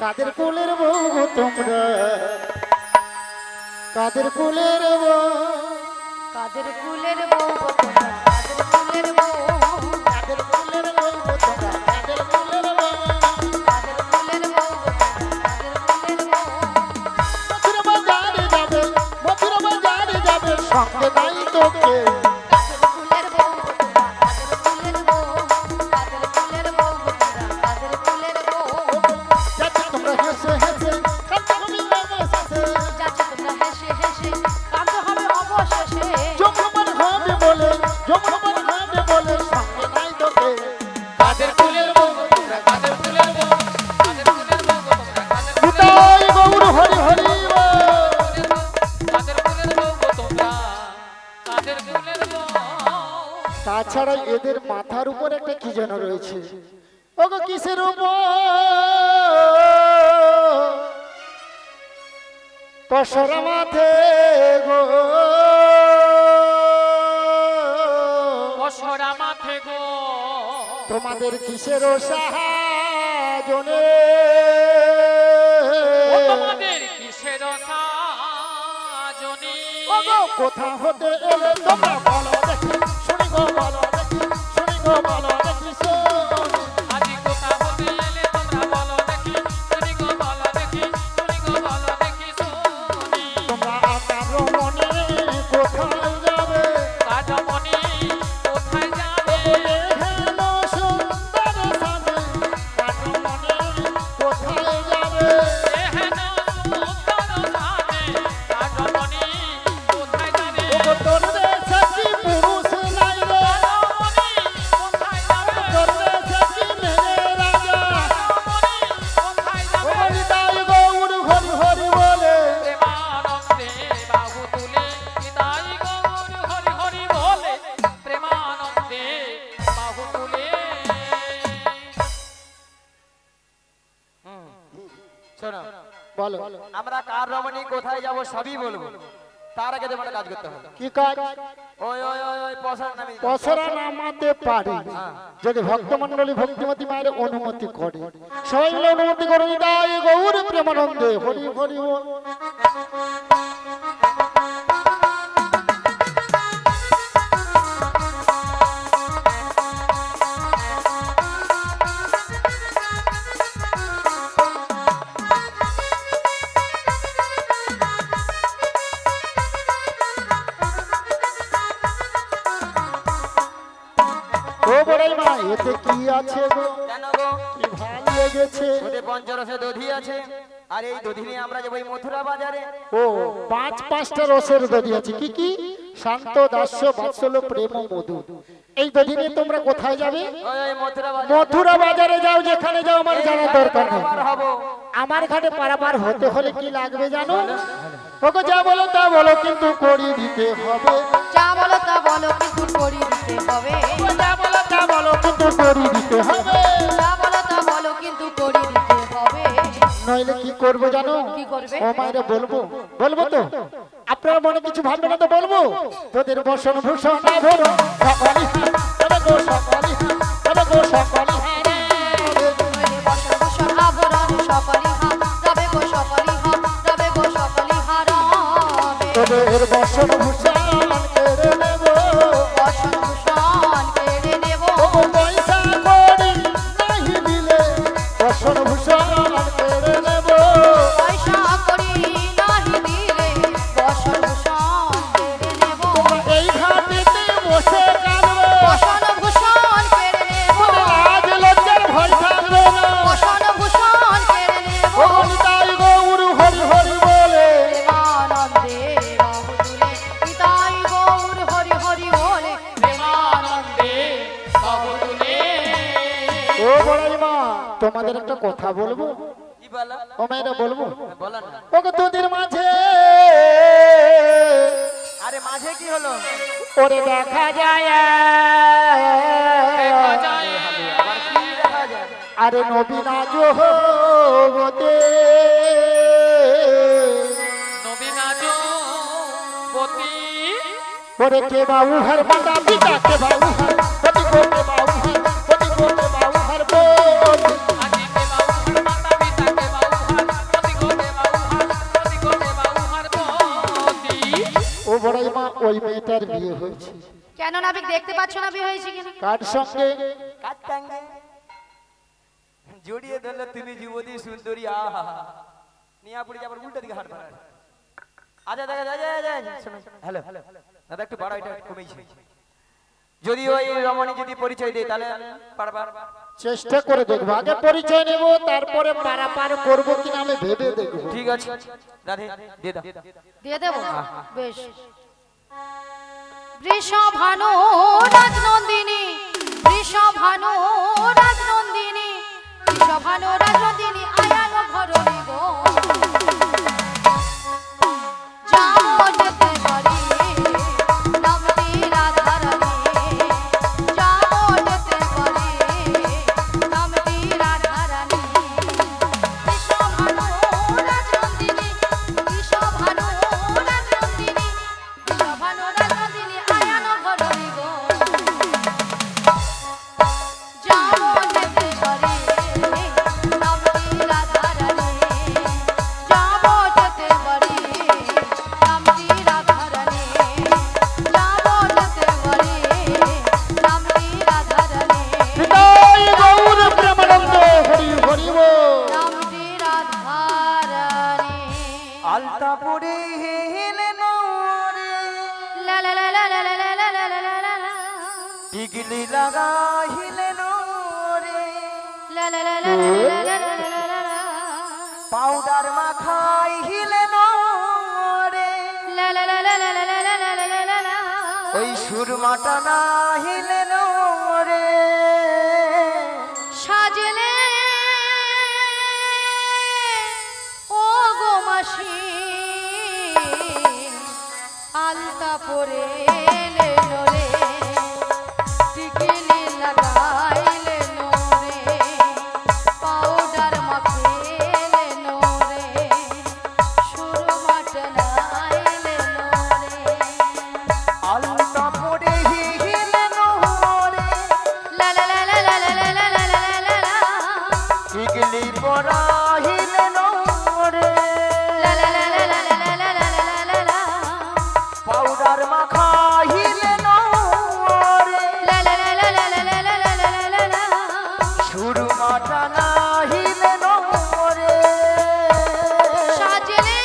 কাদের কুলের বউ তোমরা কাদের কুলের বউ কাদের কুলের বউ তোমরা কাদের কুলের বউ কাদের কুলের বউ তোমরা কাদের কুলের বউ কাদের কুলের বউ কাদের কুলের বউ মথুরা বাজারে যাবে সঙ্গে নাই তোকে কাদের কুলের বউ তোমরা কাদের কুলের বউ কাদের কুলের বউ তোমরা কাদের কুলের বউ যাচ্ছে তোমরা হেসে হেসে কান্দবি অবশেষে যাচ্ছে তোমরা হেসে হেসে কাঁদতে হবে অবশেষে যমুনার হবে বলে সঙ্গে নাই তোকে কাদের কুলের বউ তোমরা কাদের কুলের বউ কাদের কুলের বউ তোমরা কাদের নিতাই গৌর হরি হরি কাদের কুলের বউ তোমরা কাদের কুলের বউ তাছাড়া এদের মাথার উপর একটা কি যেন রয়েছে ওগো কিসের উপর পশরা মাথে গো বসরা মাথে গো তোমাদের কিসের সাহায্যে ও তোমাদের কিসের সাজনি ওগো কোথা হতে এলে তোমরা বলো দেখি শুনি গো বলো দেখি শুনি গো বলো দেখি শুনি আজি কোথা হতে এলে তোমরা বলো দেখি শুনি গো বলো দেখি শুনি গো বলো দেখি শুনি তোমরা আমার মনে কোথায় যাবে কাজমনি কোথায় যাবে বলে হেলো সুন্দর সামনে আমার মনে কোথায় যাবে এহেন সুন্দর সামনে কাজমনি কোথায় যাবে ওগো তোর দেশে কি পুরুষ নাই রে কাজমনি কোথায় যাবে তোর দেশে কি মেয়ে রাজা কাজমনি কোথায় যাবে ওগো নিতাই গৌর হরি হরি বলে প্রেমানন্দে বাহু তুলে নিতাই গৌর হরি হরি বলে প্রেমানন্দে বাহু তুলে শোনো বলো আমরা কার রমণী কোথায় যাব সবই বলবো তার আগে তোমার কাজ করতে হবে কি কাজ ওই ওই ওই ওই পসার নামে পসরা নামাতে পারে যদি ভক্তমণ্ডলী ভক্তিমতী মায়ের অনুমতি করে সবাই মিলে অনুমতি করে নিতাই গৌর প্রেমানন্দে হরি হরি বল। ও বড়াই মা এতে কি আছে গো কেন গো কি ভালো লেগেছে ওদের পঞ্চরসে দধি আছে আর এই দধি নিয়ে আমরা যাবো এই মথুরা বাজারে ও পাঁচটা রসের দধি আছে কি কি শান্ত দাস্য বাৎসল্য প্রেম ও মধু এই দধি নিয়ে তোমরা কোথায় যাবে ওই ওই মথুরা বাজারে মথুরা বাজারে যাও যেখানে যাও আমার জানা দরকার নেই পার হবো আমার ঘাটে পারাপার হতে হলে কি লাগবে জানো ওকে যা বলো তা বলো কিন্তু করি দিতে হবে যা বলো তা বলো কিন্তু করি দিতে হবে ও যা বলো তা বলো কিন্তু করি দিতে হবে যা বলো তা বলো কিন্তু করি দিতে হবে নইলে কি করবো জানো কি করবে? ও মায়েরা বলবো বলবো তো আপনার মনে কিছু ভাববে না তো বলবো তোদের বসন ভূষণ আভরণ সকলি হার তবে গো সকলি হার তবে গো সকলি হার বসন ভূষণ আভরণ সকলি হাত তবে গো সকলি হাত তবে গো সকলি হারাবে তোদের বসন ভূষণ কেড়ে নেব বসন ভূষণ কেড়ে নেব ও পয়সা করি নাহি দিলে বসন ভূষণ কেড়ে নেব পয়সা করি নাহি দিলে বসন ভূষণ কেড়ে নেব এই ঘাটেতে বসে কাঁদবে বসন ভূষণ কেড়ে নেব লাজ লজ্জার ভয় থাকবে না বসন ভূষণ কেড়ে নেব ও নিতাই গৌর হরি হরি বলে প্রেমানন্দে বাহু তুলে নিতাই গৌর হরি হরি বলে প্রেমানন্দে বাহু তুলে ও বড়াই মা তোমাদের একটা কথা বলবো কি বলো ও মেয়েরা বলবো বলো না ওকে তোদের মাঝে আরে মাঝে কি হলো ওরে দেখা যায় দেখা যায় আবার কি দেখা যায় আরে নবীনা জোহবতে নবীনা যুবতী ওরে কে বাবু হর মাতা পিতা কে বাবু হর পতি কো কে বাবু হর পতি কো কে বাবু হর বল আজি কে বাবু মাতা পিতা কে বাবু হয়েছে। কেন নাবিক দেখতে পাচ্ছ না বিয়ে হয়েছে কিনা? কার সঙ্গে? কাটাঙ্গে জড়িয়ে ধরলে তুমি যুবতী সুন্দরী আহা নিয়া পড়ে যাবার উল্টা দিকে হাত বাড়ায়। আচ্ছা দেখা যায় হ্যালো দাদা একটু বাড়া এটা কমেছে। যদি ওই রমণী যদি পরিচয় দেয় তাহলে পারবা? চেষ্টা করে দেখবো, আগে পরিচয় নেব, তারপরে পারাপার করবো কিনা আমি ভেবে দেখবো। ঠিক আছে রাধে দিয়ে দাও। দিয়ে দেবো? বেশ। বৃষভানু রাজনন্দিনী, বৃষভানু রাজনন্দিনী, বৃষভানু রাজনন্দিনী আয়ান ঘরণী গো। যাও যেতে পারি নামটি রাধারানী, যাও যেতে পারি নামটি রাধারানী। বৃষভানু রাজনন্দিনী, বৃষভানু রাজনন্দিনী, বৃষভানু রাজনন্দিনী আয়ান ঘরণী গো। যাও যেতে পারি নামটি রাধারানী, যাও যেতে পারি নামটি রাধারানী, যাও যেতে পারি নামটি রাধারানী, হৃদয় গৌর প্রেমানন্দ হরি হরি বল। নামটি রাধারানী। আলতা পড়ে হেলে নরে লা লা লা লা লা লা লা লা লা লা লা লা। টিকলি লাগাইলে নরে লা লা লা লা লা লা লা লা লা লা। পাউডার মাখাইলে নরে লা লা লা লা লা লা লা লা লা লা লা লা। ওই সুরমাটা নাহিলে নরে সাজলে ও গো মাসি আলতা পরে নরে, টিকলি লাগাইলে নরে, পাউডার মাখিলে নরে, সুরমা টানাইলে নরে। আলতা পড়ে হিলে নরে লা লা লা লা লা লা লা লা লা লা লা লা। টিকলি পরাহিলে নরে লা লা লা লা লা লা লা লা লা লা লা। পাউডার মাখাইলে নরে লা লা লা লা লা লা লা লা লা লা লা লা। সুরমাটা নাহিলে নরে সাজলে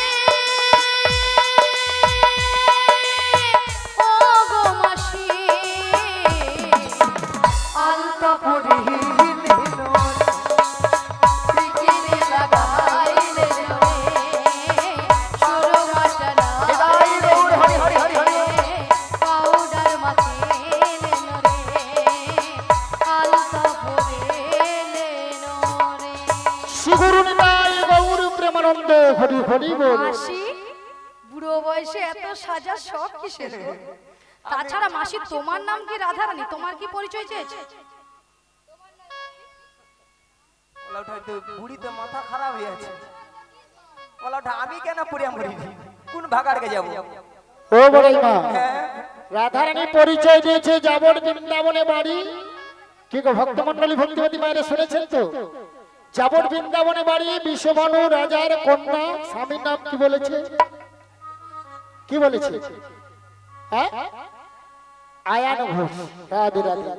ও গো মাসি আলতা পড়ে হিলে নরে টিকলি লাগাইলে নরে, সুরমা হৃদয় গৌর হরি হরি হরি হরি। টানাইলে, পাউডার মাখিলে নরে, আলতা পরিলে নরে। শ্রীগুরু নিতাই গৌর প্রেমানন্দ হরি হরি বল। মাসি বুড়ো বয়সে এত সাজা শখ কিসের গো? তাছাড়া মাসি তোমার নাম কি রাধারানী? তোমার কি পরিচয় চেয়েছে? ওলাটা তো বুড়ি তো মাথা খারাপ হয়ে আছে। ওলাটা আমি কেন পুরিয়া মরি কোন ভাগাড়কে যাব? ও বড়াই মা, রাধারানী পরিচয় দিয়েছে যাবর বৃন্দাবনে বাড়ি। কি গো ভক্তমন্ডলী ভক্তিবতী মায়েরা শুনেছেন তো? যাবর বৃন্দাবনে বাড়ি, বিশ্বভানু রাজার কন্যা। স্বামীর নাম কি বলেছে? কি বলেছে? হ্যাঁ, আয়ান ঘোষ। রাধে রাধে।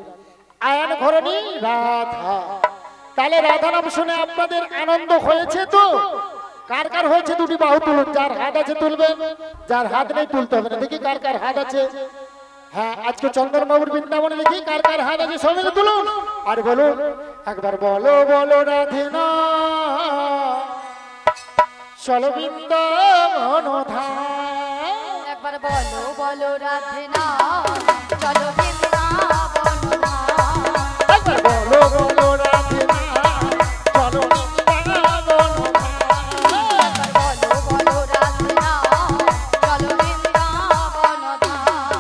আয়ান ঘরণী রাধা। তাহলে রাধা নাম শুনে আপনাদের আনন্দ হয়েছে তো? কার কার হয়েছে দুটি বাহু তুলুন। যার হাত আছে তুলবেন, যার হাত নেই তুলতে হবে না। দেখি কার কার হাত আছে। হ্যাঁ, আজকে চন্দনবাবুর বৃন্দাবনে দেখি কার কার হাত আছে, সবাই মিলে তুলুন আর বলুন একবার বলো বলো রাধে না চলো বৃন্দাবন ধাম। একবার বলো বলো রাধে না চলো বৃন্দাবন ধাম। একবার বলো বলো রাধে না চলো বৃন্দাবন ধাম। একবার বলো বলো রাধে না চলো বৃন্দাবন ধাম।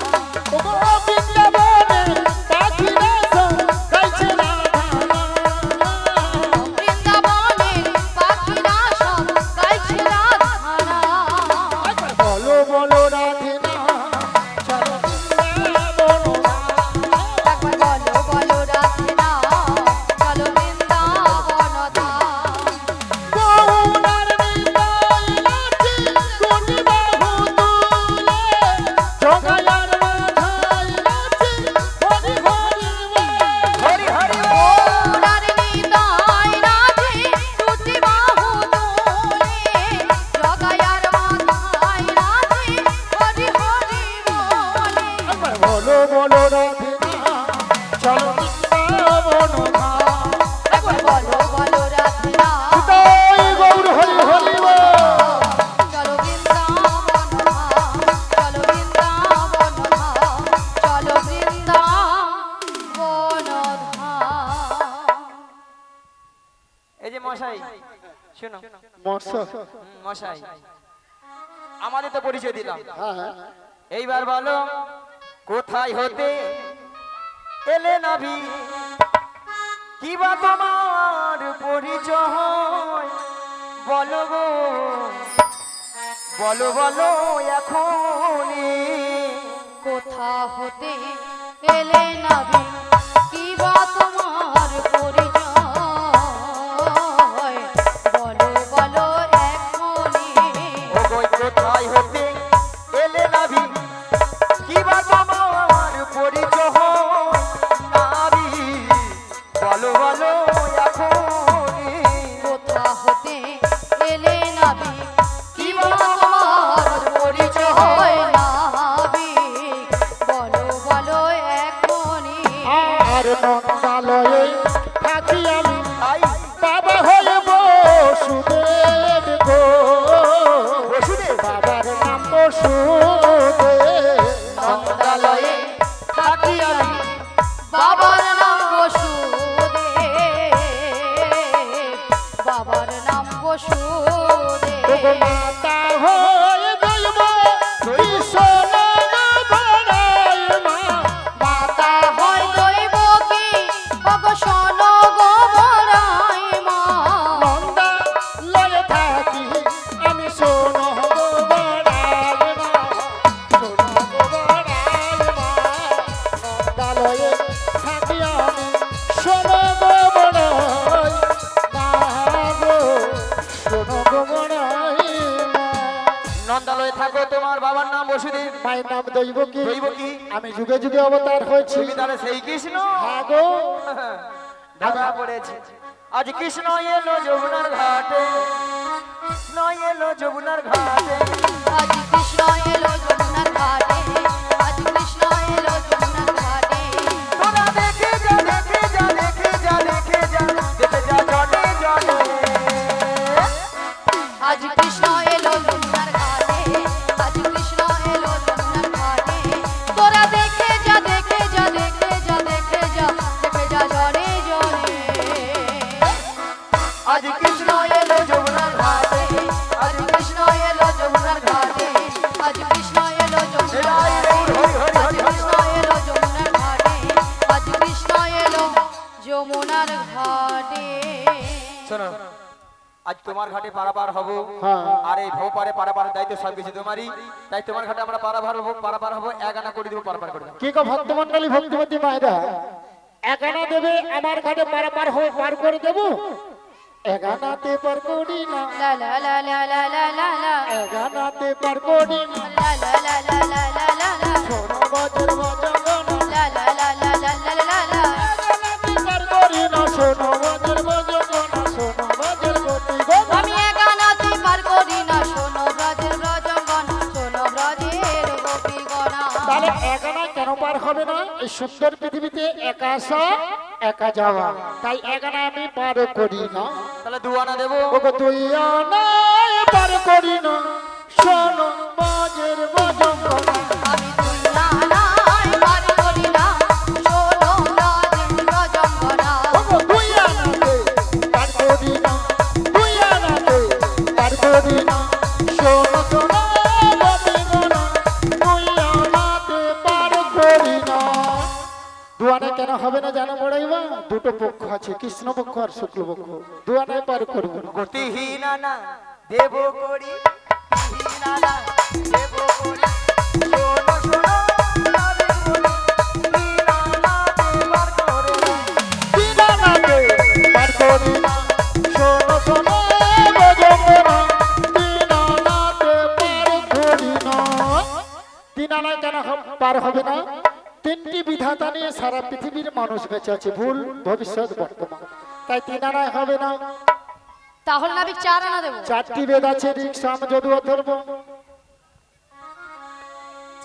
ওগো বৃন্দাবনে পাখিরা সব গাইছে রাধা নাম। বৃন্দাবনের পাখিরা সব গাইছে রাধা নাম। একবার বলো বলো রাধে না চলো বৃন্দাবন ধাম। এই যে মশাই শোনো মশা মশাই আমাদের তো পরিচয় দিলাম হ্যাঁ হ্যাঁ এইবার বলো কোথায় হতে এলে নবী কি বা তোমার পরিচয় বলো গো বলো বলো এখনই কোথা হতে এলে নবী কি বা তোমার পরিচয় বলো বলো এখনই ও গো কোথায় হতে এলে নবী কি বা তোমার পরিচয় নবী বলো বলো এখনই কোথা হতে এলে নবী কি বা তোমার পরিচয় নবী বলো বলো এখনই আর নন্দালয়ে থাকি আমি তাই বাবা হয়ে বসুদেব গো বসুদেব বাবার নাম বসুদেব নন্দালয়ে থাকি আমি বাবার নাম বসুদেব বাবার নাম বসুদেব ওগো মাতা হয়ে দৈব কৃষ্ণ বড়াই মা মাতা হয় দৈব কি ওগো শোনো গো বড়াই মা নন্দালয়ে থাকি আমি শোনো গো বড়াই মা শোনো গো বড়াই মা নন্দালয়ে থাকি আমি শোনো গো বড়াই মা গো শোনো গো বড়াই মা নন্দালয়ে থাকো তোমার বাবার নাম বসুদেব মায়ের নাম দৈব কি দৈব কি আমি যুগে যুগে অবতার হয়েছি তুমি তাহলে সেই কৃষ্ণ হ্যাঁ গো ধরা পড়েছে আজ কৃষ্ণ এলো যমুনার ঘাটে কৃষ্ণ এলো যমুনার ঘাটে আজ কৃষ্ণ এলো যমুনার ঘাটে আজ কৃষ্ণ এলো যমুনার ঘাটে তোরা দেখে যা দেখে যা দেখে যা দেখে যা দেখে যা জনে জনে আজ কৃষ্ণ এলো যমুনার ঘাটে আজ কৃষ্ণ এলো যমুনার ঘাটে তোরা দেখে যা দেখে যা দেখে যা দেখে যা দেখে যা জরে জরে আজ কৃষ্ণ এলো যমুনার ঘাটে আজ কৃষ্ণ এলো যমুনার ঘাটে আজ কৃষ্ণ এলো যমুনার ঘাটে আজ কৃষ্ণ এলো যমুনার ঘাটে আজ কৃষ্ণ এলো যমুনার ঘাটে শোনো আজ তোমার ঘাটে পারাপার হব হ্যাঁ। আর এই ভৌ পারে পারাপার দায়িত্ব সব কিছু তোমারই তাই তোমার ঘাটে আমরা পারাপার হবো এক আনা করে দেবো পারাপার করে দেবো কি গো ভক্তমন্ডলী ভক্তিমতী মায়েরা একানা দেবে আমার ঘাটে পারাপার হয়ে পার করে দেব একানাতে পার করি না লা লা লা লা লা লা লা লা একানাতে পার করি না লা লা লা লা লা লা লা লা শোনো বজর বজগনা লা লা লা লা লা লা লা লা একানাতে পার করি না শোনো বজর বজগনা শোনো বজর গতি গো আমি একানাতে পার করি না শোনো ব্রজের ব্রজগণ শোনো ব্রজের গোপীগণা তাহলে একানা কেন পার হবে না এই সুন্দর পৃথিবীতে একা আসা একা যাওয়া তাই একানা আমি পার করি না তাহলে দু আনা দেবো ওগো তুই আনায় পার করি না শোনো বাজের বজগনা আমি তুই নানায় পার করি না শোনো ব্রজের ব্রজগণা ওগো তুই আনাতে পার করি না তুই আনাতে পার করি না শোনো শোনো বজগনা তুই আনাতে পার করি না দুয়ানে কেন হবে না জানো বড়াইবা দুটো পক্ষ আছে কৃষ্ণ পক্ষ আর শুক্ল পক্ষ দুয়ানে পার করবো না গতিহীন না দেব করি হীন না দেব করি শোনো শোনো আমি বলি হীন না দেবার করে দিনানাতে পার করি না শোনো শোনো বজগনা দিনানাতে পার করি না দিনানায় কেন পার হবে না তিনটি বিধাতা নিয়ে সারা পৃথিবীর মানুষ বেঁচে আছে ভুল ভবিষ্যৎ বর্তমান তাই দিনানায় হবে না তাহলে নাবিক চার আনা দেবো চারটি বেদ আছে ঋক সাম যদু অথর্ব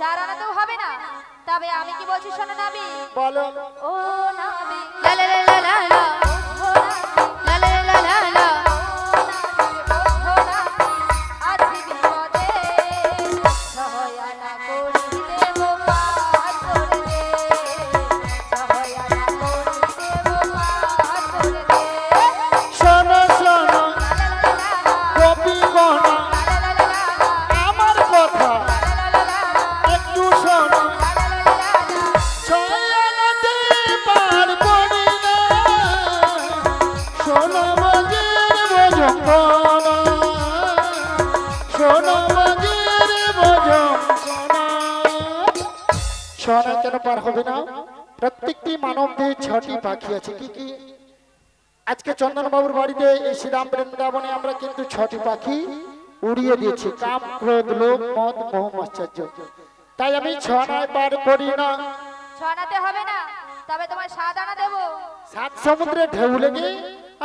চার আনাতেও হবে না তবে আমি কি বলছি শোনো নাবি বলো ও নাবি লা লা লা লা লা লা ও নাবি লা লা লা লা লা ও নাবি আজি বিপদে সহায়না করি দেব পার করে দে সহায়না করি দেব পার করে দে শোনো কেন পার হবে না? প্রত্যেকটি মানব দেহে 6টি পাখি আছে। কি কি? আজকে চন্দন বাবুর বাড়িতে এই শ্রীরাম বৃন্দাবনে আমরা কিন্তু 6টি পাখি উড়িয়ে দিয়েছি। কাম, ক্রোধ, লোভ, মদ, মোহ, মাশ্চর্য। তাই আমি 6 আনায় পার করি না। 6 আনাতে হবে না, তবে তোমার 7 আনা দেবো। 7 সমুদ্রে ঢেউ লেগে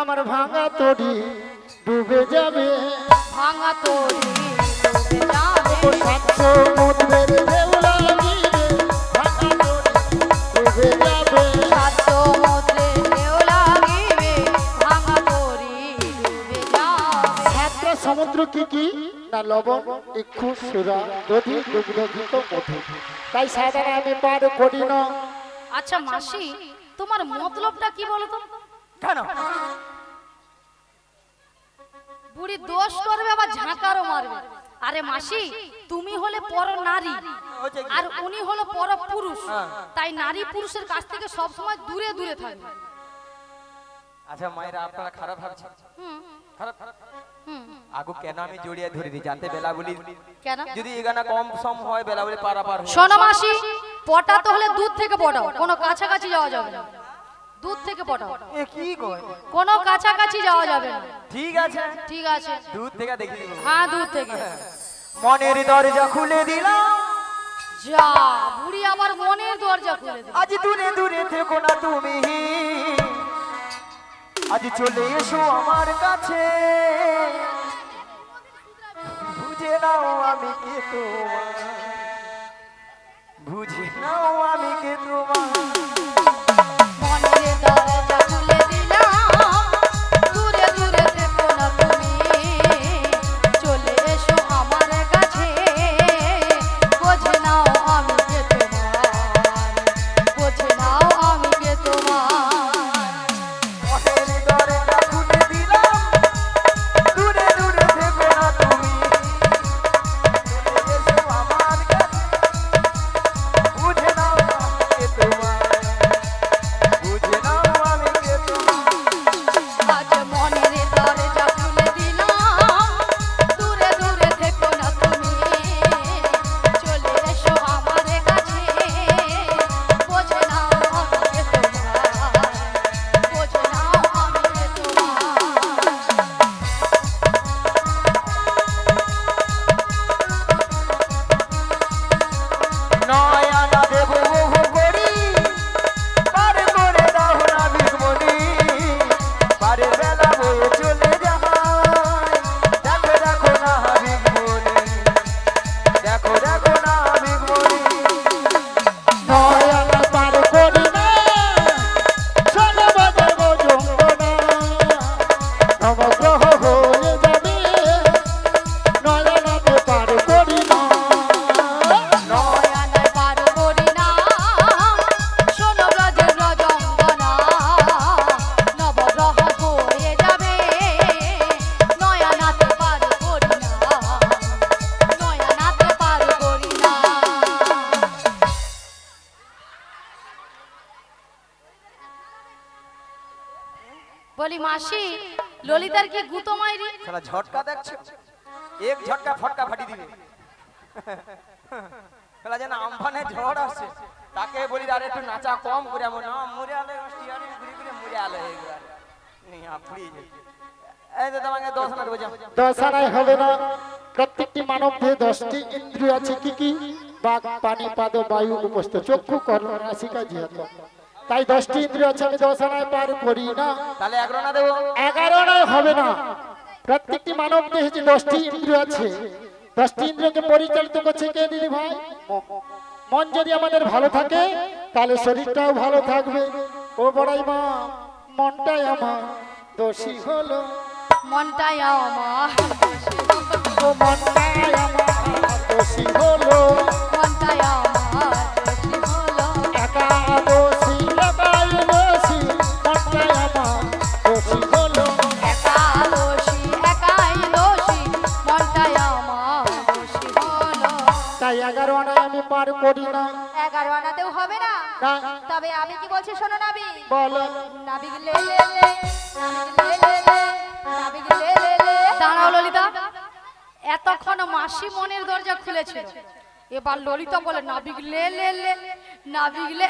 আমার ভাঙা তরি ডুবে যাবে। ভাঙা তরি ডুবে যাবে। 7 সমুদ্রের ঢেউ লাগিয়ে ভাঙা তরি ডুবে যাবে। 7 সমুদ্রে ঢেউ লাগিবে, ভাঙা তরি ডুবে যাবে। 7টা সমুদ্র কি কি? না লবণ, ইক্ষু, সুরা, দধি, দুগ্ধ, ঘৃত, মধু। তাই 7 আনা আমি পার করি না। আচ্ছা মাসি, তোমার মতলবটা কি বলো তো? কেন? বুড়ি দোষ করবে আবার ঝাঁকারও মারবে। আরে মাসি, তুমি হলে পর নারী আর উনি হলো পর পুরুষ, তাই নারী পুরুষের কাছ থেকে সব সময় দূরে দূরে থাকবে। আচ্ছা মায়েরা, আপনারা খারাপ ভাবছেন? খারাপ আগু কেন আমি জড়িয়ে ধরে দিই যাতে বেলা বলি কেন? যদি এখানে কম সম হয় বেলা বলি পারাপার হয়। শোনো মাসি, পটাতে হলে দুধ থেকে পটাও, কোনো কাছাকাছি যাওয়া যাবে না। দুধ থেকে পটাও, এ কি কয়? কোনো কাছাকাছি যাওয়া যাবে না। ঠিক আছে, ঠিক আছে, দুধ থেকে দেখি দেব। হ্যাঁ দুধ থেকে। মনের দরজা খুলে দিলাম, যা বুড়ি আমার মনের দরজা খুলে দিল। আজ দূরে দূরে থেকো না তুমি, আজ চলে এসো আমার কাছে, বুঝে নাও আমি কে তোমার, বুঝে নাও আমি কে তোমার। মনের দরজা খুলে দিলাম, দূরে দূরে থেকো না তুমি, চলে এসো আমার কাছে, বোঝে নাও আমি কে তোমার, বোঝে নাও আমি কে তোমার। মনের দরজা খুলে দিলাম, দূরে দূরে থেকো না তুমি, চলে এসো আমার কাছে, বুঝে নাও আমি কে তোমার, বুঝে নাও আমি কে তোমার। আজ মনের দরজা খুলে দিলাম, দূরে দূরে থেকো না তুমি, চলে এসো আমার কাছে, বোঝে নাও আমি কে তোমার, বোঝে নাও আমি কে তোমার। নয়না দেব বহু করি, পার করে দাও না বিঘ্মনি, পারে বেলা বয়ে চলে যায়, দেখো দেখো না বিঘ্মনি, দেখো দেখো না বিঘ্মনি। নয়না পার করি না, শোনো বাজার যন্ত্রণা, নবগ্রহ হয়ে যাবে, নয়নাতে পার করি না। নয়নায় পার করি না, শোনো ব্রজের রজঙ্গনা, নবগ্রহ হয়ে যাবে, নয়নাতে পার করি না, নয়নাতে পার করি না। বলি মাসি, ললিতার কি গুতো মাইরি? শালা ঝটকা দেখছো, এক ঝটকা ফটকা ফাটি দিবে। শালা যেন আমফানে ঝড় আসছে, তাকে বলি আরে একটু নাচা কম করে, এমন না মরে আলে স্টিয়ারিং ঘুরে ঘুরে মরে আলে একবার এই আপনি। এই তো তোমাকে 10 আনা দেবো, যাও। 10 আনায় হবে না। প্রত্যেকটি মানব দেহে 10টি ইন্দ্রিয় আছে। কি কি? বাক, পানি, পাদ, বায়ু, উপস্থ, চক্ষু, কর্ণ, নাসিকা, জিহ্বা। তাই 10টি ইন্দ্রিয় আছে, আমি 10 আনায় পার করি না। তাহলে 11 আনা দেবো। 11 আনায় হবে না। প্রত্যেকটি মানব দেহে যে 10টি ইন্দ্রিয় আছে, 10টি ইন্দ্রিয়কে পরিচালিত করছে কে দিদি ভাই? মন যদি আমাদের ভালো থাকে তাহলে শরীরটাও ভালো থাকবে। ও বড়াই মা, মনটাই আমার দোষী হলো, মনটাই আমার ও মনটাই আমার দোষী হলো, মনটাই আমার দোষী হলো। একাদশী একাই দোষী, মনটাই আমার দোষী হলো। একাদশী একাই দোষী, মনটাই আমার দোষী হলো। তাই 11 আনায় আমি পার করি না। 11 আনাতেও হবে না, না, তবে আমি কি বলছি শোনো নাবি। বলো। নাবিক লে লে লে, নাবিক লে লে লে, নাবিক লে লে লে। দাঁড়াও ললিতা, এতক্ষণ মাসি মনের দরজা খুলেছিল, এবার ললিতা বলে নাবিক লে লে লে, না বিগলে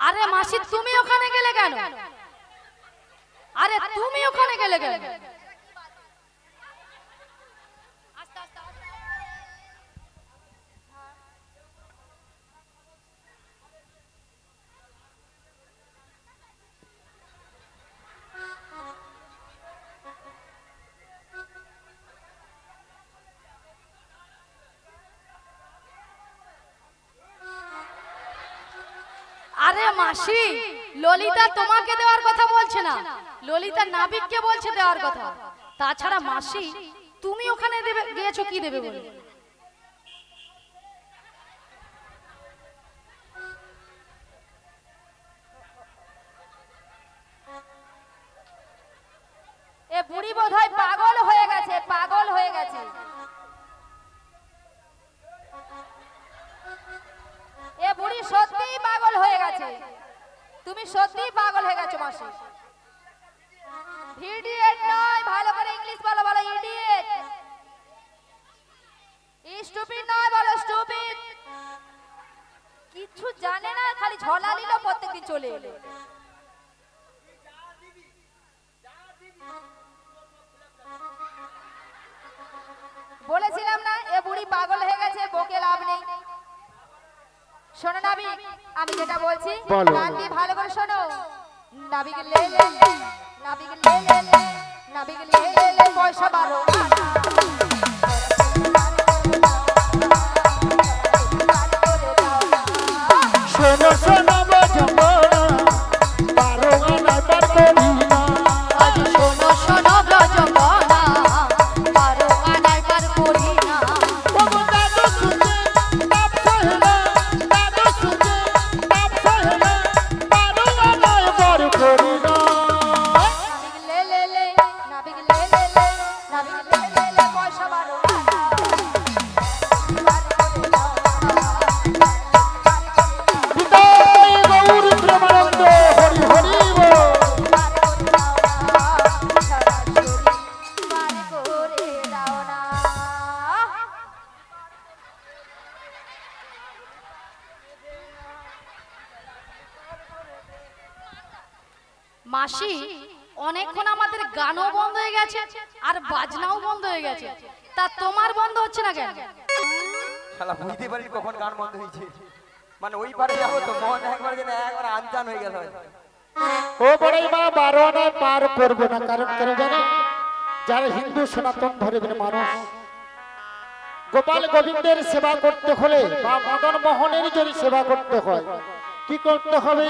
আরে মাসি তুমি ওখানে গেলে কেন? আরে তুমি ওখানে গেলে কেন? আরে মাসি ললিতা তোমাকে দেওয়ার কথা বলছে না, ললিতা নাবিককে বলছে দেওয়ার কথা। তাছাড়া মাসি তুমি ওখানে দেবে গিয়েছো কি দেবে বলে? এ বুড়ি বোধহয় পাগল হয়ে গেছে, পাগল হয়ে গেছে। এ বুড়ি সত্যিই পাগল হয়ে গেছে, তুমি সত্যিই পাগল হয়ে গেছো মাসি। ইডিয়েট নয়, ভালো করে ইংলিশ বলো, বলো ইডিয়েট। স্টুপিড নয়, বলো স্টুপিড। কিছু জানে না, খালি ঝলা নিল, প্রত্যেকদিন চলে এলো। বলেছিলাম না এ বুড়ি পাগল হয়ে গেছে, বকে লাভ নেই। শোনো নাবিক, আমি যেটা বলছি কান দিয়ে ভালো করে শোনো। নাবিক লে লে লে, নাবিক লে লে লে, নাবিক লে লে লে, পয়সা 12 আনা। শোনো শোনো ব্রজমনা 12 আনায় পার করি না। আজ শোনো শোনো ব্রজমনা 12 আনায় পার করি না। ওগো দাদু সুজে বাপ সহেলা, দাদু সুজে বাপ সহেলা 12 আনায় পার করি না। নাবিক লে লে লে, নাবিক লে লে লে, নাবিক লে লে লে, পয়সা 12 আনা। বিদায় গৌর প্রেমানন্দ হরি হরি বল। মাসি অনেকক্ষণ আমাদের গানও বন্ধ হয়ে গেছে আর বাজনাও বন্ধ হয়ে গেছে, তা তোমার বন্ধ হচ্ছে না কেন? শালা বুঝতে পারি কখন গান বন্ধ হয়েছে। মানে ওই পারে যাবো তো মন একবার যেন একবার আনচান হয়ে গেল। ও বড়াই মা 12 আনায় পার করবে না, কারণ কেন জানো? যারা হিন্দু সনাতন ধর্মের মানুষ, গোপাল গোবিন্দের সেবা করতে হলে বা মদন মোহনের যদি সেবা করতে হয় কি করতে হবে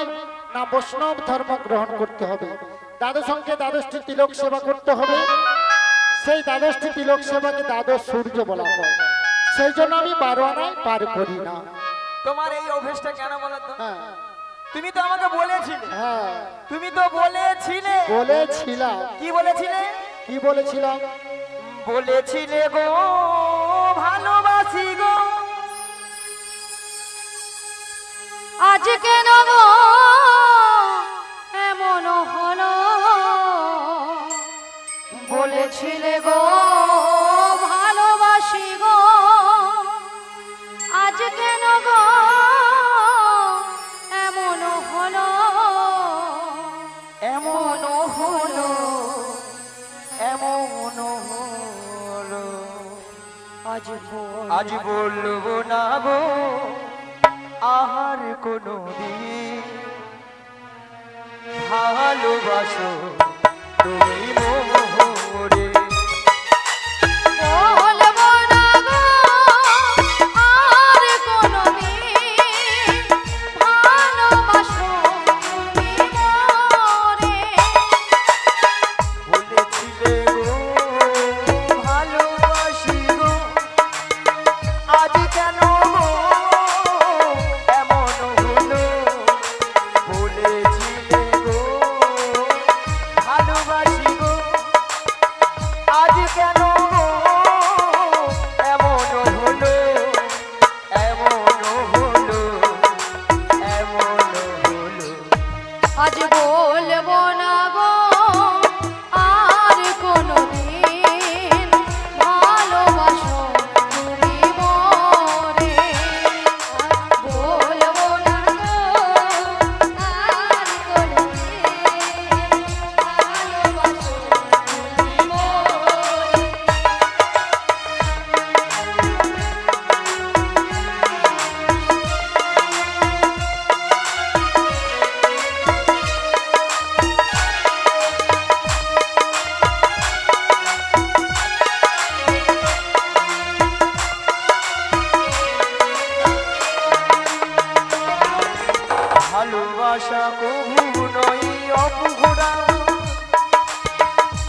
না? বৈষ্ণব ধর্ম গ্রহণ করতে হবে। দ্বাদশকে দ্বাদশটি তিলক সেবা করতে হবে। সেই দ্বাদশটি তিলক সেবাকে দ্বাদশ সূর্য বলা হয়। সেই জন্য আমি 12 আনায় পার করি না। তোমার এই অভ্যেসটা কেন বলো তো? হ্যাঁ তুমি তো আমাকে বলেছিলে, হ্যাঁ তুমি তো বলেছিলে, বলেছিলাম। কি বলেছিলে? কি বলেছিলাম? বলেছিলে গো ভালোবাসি গো। আজ কেন গো এমন হলো? বলেছিলে গো ভালোবাসি গো, আজ কেন গো এমন হলো? এমন হলো, এমন হলো, আজ বলবো না গো আহার কোনো দিন। ভালোবাসো তুমি মোরে। বলবো না গো আর কোনদিন, ভালোবাসো তুমি মোরে। বলেছিলে গো ভালোবাসি গো, আজ কেন গো এমন হলো? বলেছিলে গো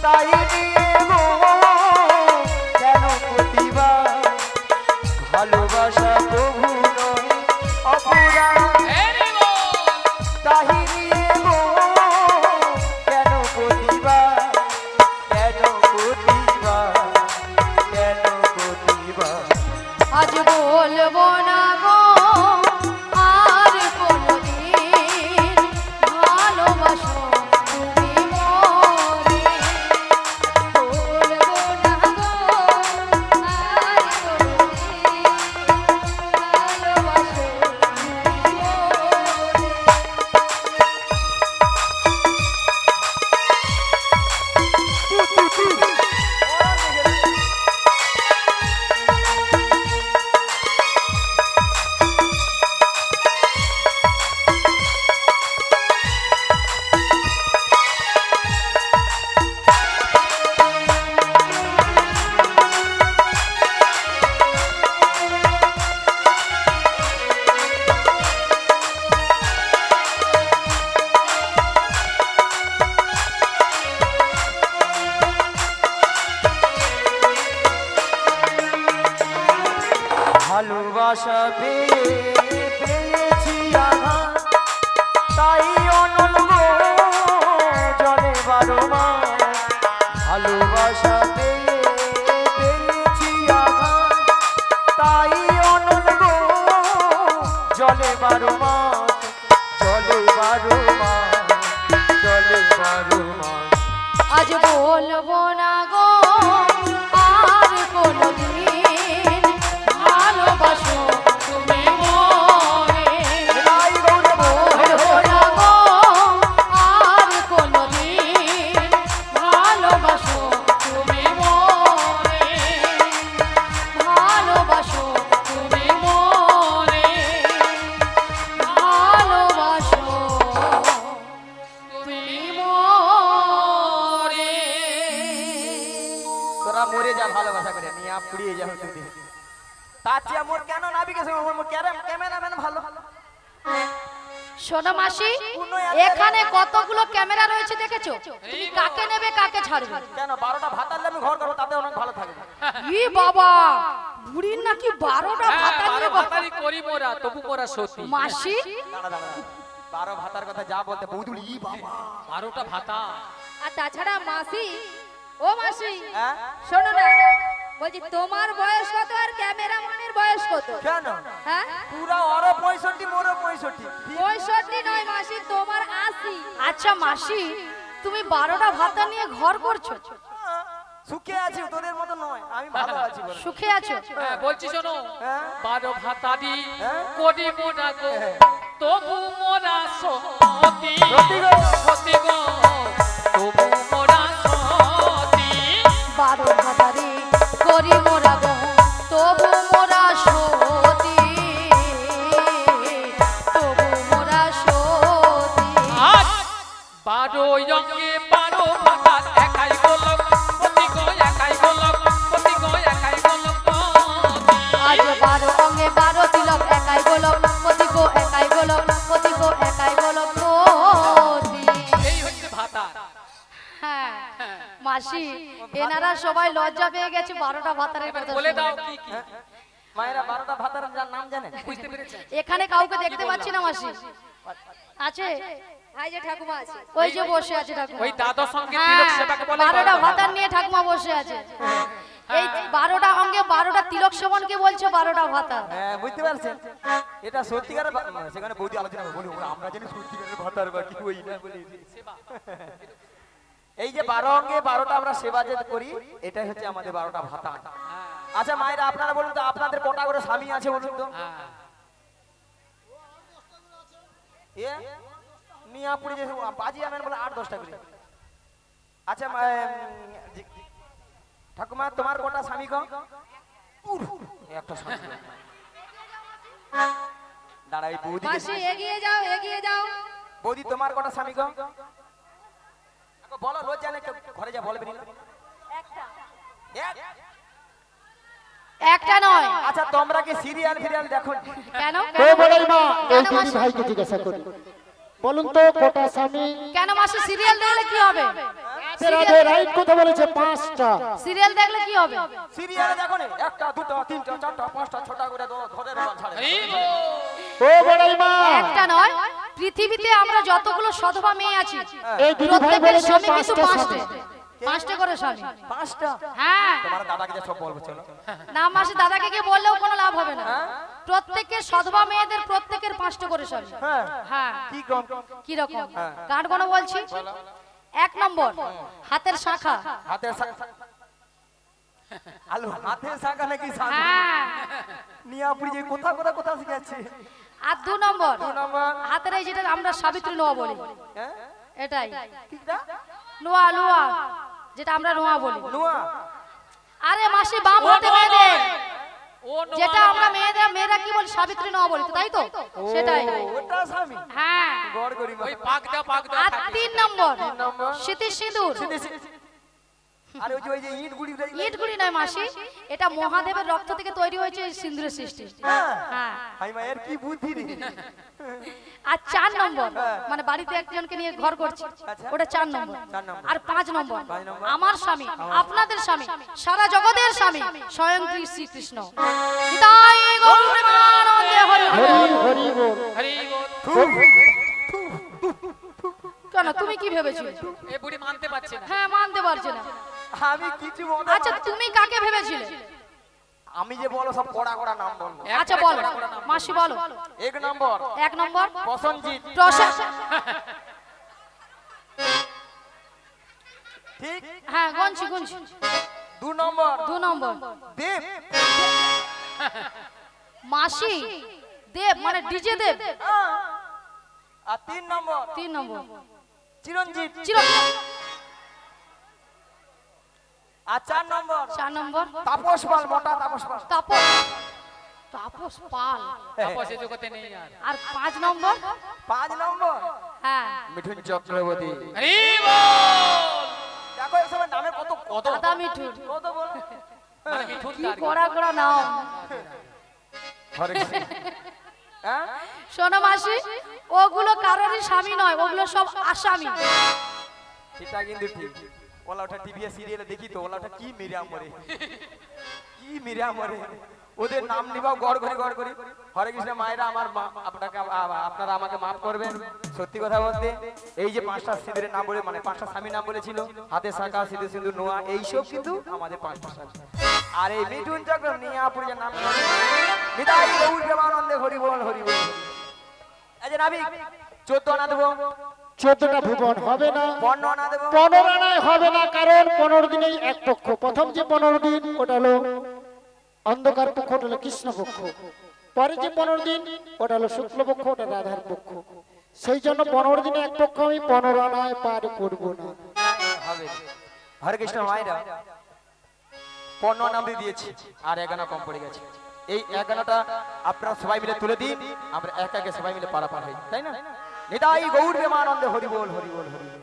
তাই নিয়ে গো কেন প্রতিবার ভালোবাসা প্রভু নয় অপরাধ ভেরি গুড তাই নিয়ে গো কেন প্রতিবার কেন প্রতিবার কেন প্রতিবার আজ বলবো না গো আর কোনদিন ভালোবাসো তুমি মরে বলবো না গো আর কোনদিন ভালোবাসো তুমি মরে ভালোবাসা পেয়েছি আঘাত তাই অনল গো জলে বারো মাস ভালোবাসা পেয়েছি আঘাত তাই অনল গো জলে বারো মাস জলে বারো মাস জলে বারো মাস আজ বলবো না গো আর কোনদিন ভালোবাসো তুমি মরে নাই গৌরে বলবো না গো আর কোনদিন ভালোবাসো তুমি মরে ভালোবাসো তুমি মরে ভালোবাসো তুমি মরে তোরা মরে যা ভালোবাসা করে নিয়ে পুড়িয়ে যা তুই তার চেয়ে মোর কেন নাবিকে ক্যামেরাম্যান ভালো শোনো মাসি এখানে কতগুলো ক্যামেরা রয়েছে দেখেছো তুমি কাকে নেবে কাকে ছাড়বে কেন 12টা ভাত আনলে আমি ঘর করবো তাতে অনেক ভালো থাকবে ই বাবা বুড়ির নাকি 12টা ভাতা নিয়ে কথা। ভাতারি করি মোরা তবু মোরা সতী মাসি দাঁড়া দাঁড়া 12 ভাতার কথা যা বলতে বৌদুল ই বাবা 12টা ভাতা আর তাছাড়া মাসি ও মাসি হ্যাঁ শোনো না বলছি তোমার বয়স কত আর ক্যামেরাম্যানের বয়স কত কেন হ্যাঁ পুরা ওরও 65 মোরও 65 65 নয় মাসি তোমার 80 আচ্ছা মাসি তুমি 12টা ভাতা নিয়ে ঘর করছো সুখে আছি তোদের মতো নয় আমি ভালো আছি বল সুখে আছো হ্যাঁ বলছি শোনো হ্যাঁ 12 ভাতারি হ্যাঁ? করি মোরা গো হ্যাঁ। তবু মোরা সতী সতী গো। সতী গো তবু মোরা সতী 12 ভাতারি করি মোরা গো তবু মোরা সতী তবু মোরা সতী আজ 12 রঙে 12 ভাতা একাই গোলক সতী গো একাই গোলক সতী গো একাই গোলক আজ 12 অঙ্গে 12 তিলক একাই গোলক পতি গো একাই গোলক পতি গো একাই গোলক পতি এই হচ্ছে ভাতা হ্যাঁ মাসি এনারা সবাই লজ্জা পেয়ে গেছে 12টা ভাতারের কথা বলে দাও শুনে। কি কি মায়েরা 12টা ভাতার যার নাম জানেন বুঝতে পেরেছেন এখানে কাউকে দেখতে পাচ্ছি না মাসি আছে ভাই যে ঠাকুমা আছে ওই যে বসে আছে ঠাকুমা ওই দাদার সঙ্গে তিলক সেবাকে বলে 12টা ভাতার নিয়ে ঠাকুমা বসে আছে এই 12টা অঙ্গে 12টা তিলক সেবনকে বলছে 12টা ভাতা হ্যাঁ বুঝতে পারছেন এটা সত্যিকারের সেখানে বৌদি আলোচনা বলি আমরা জানি সত্যিকারের ভাতার বা কি ওই না বলে এই যে 12 অঙ্গে 12টা আমরা সেবা যে করি এটাই হচ্ছে আমাদের 12টা ভাতা আচ্ছা মায়েরা আপনারা বলুন তো আপনাদের কটা করে স্বামী আছে বলুন তো এ মিয়াপুরি যে বাজি আমেন বলে 8-10টা করে আচ্ছা ঠাকুমা তোমার কটা স্বামী কম একটা স্বামী দাঁড়াই বৌদি মাসি এগিয়ে যাও এগিয়ে যাও বৌদি তোমার কটা স্বামী কম বলো রোজ জানে ঘরে যা বলবে না একটা নয় আচ্ছা তোমরা কি সিরিয়াল দেখো কেন ও বড়াই মা এই কেন দিদি মাসি? ভাইকে জিজ্ঞাসা করি বলুন তো কটা স্বামী কেন মাসি সিরিয়াল দেখলে কি হবে রাধে রাধে রাইট কথা বলেছে 5টা। সিরিয়াল দেখলে কি হবে? সিরিয়ালে দেখো না, একটা দুটো তিনটা চারটা পাঁচটা ছটা করে ধরে ছাড়ে। হরি বল। ও বড়াই মা, একটা নয়, পৃথিবীতে আমরা যতগুলো সধবা মেয়ে আছি এই দিদি ভাই প্রত্যেকের বলেছে স্বামী কিন্তু 5টা পাঁচটা, স্বামী। 5টা করে স্বামী। 5টা? হ্যাঁ, তোমার দাদাকে যে সব বলবো চলো। না মাসি দাদাকে গিয়ে বললেও কোনো লাভ হবে না। প্রত্যেকের সধবা মেয়েদের প্রত্যেকের 5টা করে স্বামী। হ্যাঁ হ্যাঁ, কি কম? কি রকম গান কোনো বলছি? 1 নম্বর হাতের শাখা। হাতের আলু হাতের শাখা নাকি শাখা? হ্যাঁ, নিয়াপুরি যে কোথা কোথা কোথা শিখাচ্ছে। আর 2 নম্বর 2 নম্বর হাতের এই যেটা আমরা সাবিত্রী নোয়া বলি, হ্যাঁ এটাই কিটা? নোয়া লোয়া, যেটা আমরা নোয়া বলি। নোয়া? আরে মাসি বাম হাতে মেয়েদের, ও নোয়া যেটা নয়। আমরা মেয়েরা কি বলি সাবিত্রী নোয়া বলি, তো তাই তো? সেটাই। ওটা স্বামী হ্যাঁ, গড় করি ওই পাক দাও আর থাকে। 3 নম্বর নম্বর স্মৃতি সিঁদুর। আর ওই যে ইট গুড়ি ইটগুলি নয় মাসি, এটা মহাদেবের রক্ত থেকে তৈরি হয়েছে এই সিঁদুরের সৃষ্টি। হ্যাঁ, হাই মায়ের কি বুদ্ধি রে। আর 4 নম্বর মানে বাড়িতে একজনকে নিয়ে ঘর করছি, আচ্ছা। ওটা 4 নম্বর। 4 নম্বর। আর 5 নম্বর 5 নম্বর। আমার স্বামী, আপনাদের স্বামী, সারা জগতের স্বামী, স্বয়ং শ্রীকৃষ্ণ। নিতাই গৌর প্রেমানন্দে হরি হরি বল। হরি বল। হরি বল। কেন তুমি কি ভেবেছিলে? এ বুড়ি মানতে পারছে না। হ্যাঁ, মানতে পারছি না। আমি কিছু বলতে আচ্ছা, তুমি কাকে ভেবেছিলে? আমি যে বলো সব কড়া কড়া নাম বলবো। আচ্ছা বলো মাসি, বলো। 1 নম্বর 1 নম্বর প্রসঞ্জিৎ, ঠিক? হ্যাঁ, গুনছি। 2 নম্বর 2 নম্বর দেব, মাসি দেব মানে ডিজে দেব। আর 3 নম্বর 3 নম্বর চিরঞ্জিত, আর 4 নম্বর 4 নম্বর তাপস পাল, মোটা তাপস পাল। তাপস পাল। তাপসে জগতে নেই আর। আর 5 নম্বর 5 নম্বর হ্যাঁ মিঠুন চক্রবর্তী। হরি বল। দেখো এসব নামে কত কত দাদা মিঠুন। কত বল। মানে মিঠুন কি কার? কড়া নাম। হরে কৃষ্ণ। হ্যাঁ শোনো মাসি, ওগুলো কারোরই স্বামী নয়, ওগুলো সব আসামি। সেটা কিন্তু ঠিক। ওলা ওটা টিভি সিরিয়ালে দেখি তো, ওলা ওটা কি মিরা মরে, কি মিরা মরে। ওদের নাম নিবাও গড় করি। হরে কৃষ্ণ মায়েরা, আমার আপনারা আমাকে মাফ করবেন। সত্যি কথা বলতে এই যে 5টা সিঁদুরের নাম বলে, মানে 5টা স্বামীর নাম বলেছিল, হাতে শাখা, সিঁদুর সিঁদুর নোয়া, এইসব কিন্তু আমাদের 5টা স্বামী। আর এই মিঠুন চক্র নিয়াপুরের নাম নিতাই গৌর প্রেমানন্দে হরি বল হরি বল। এই যে নাবিক 14 আনা দেবো, 14টা ভুবন হবে না, 15 আনা দেবো। 15 আনায় হবে না, কারণ 15 দিনেই এক পক্ষ। প্রথম যে 15 দিন ওটা হলো অন্ধকার পক্ষ, ওটা হলো কৃষ্ণ পক্ষ। পরে যে 15 দিন ওটা হলো শুক্ল পক্ষ, ওটা রাধার পক্ষ। সেই জন্য 15 দিনে এক পক্ষ আমি 15 আনায় পার করব না। হবে। হরে কৃষ্ণ মায়েরা 15 নাম দিয়েছি, আর 1 আনা কম পড়ে গেছে। এই 1 আনাটা আপনারা সবাই মিলে তুলে দিন, আমরা একে সবাই মিলে পারাপার হই, তাই না? নিতাই গৌর প্রেমানন্দে হরি বল হরি বল হরি বল।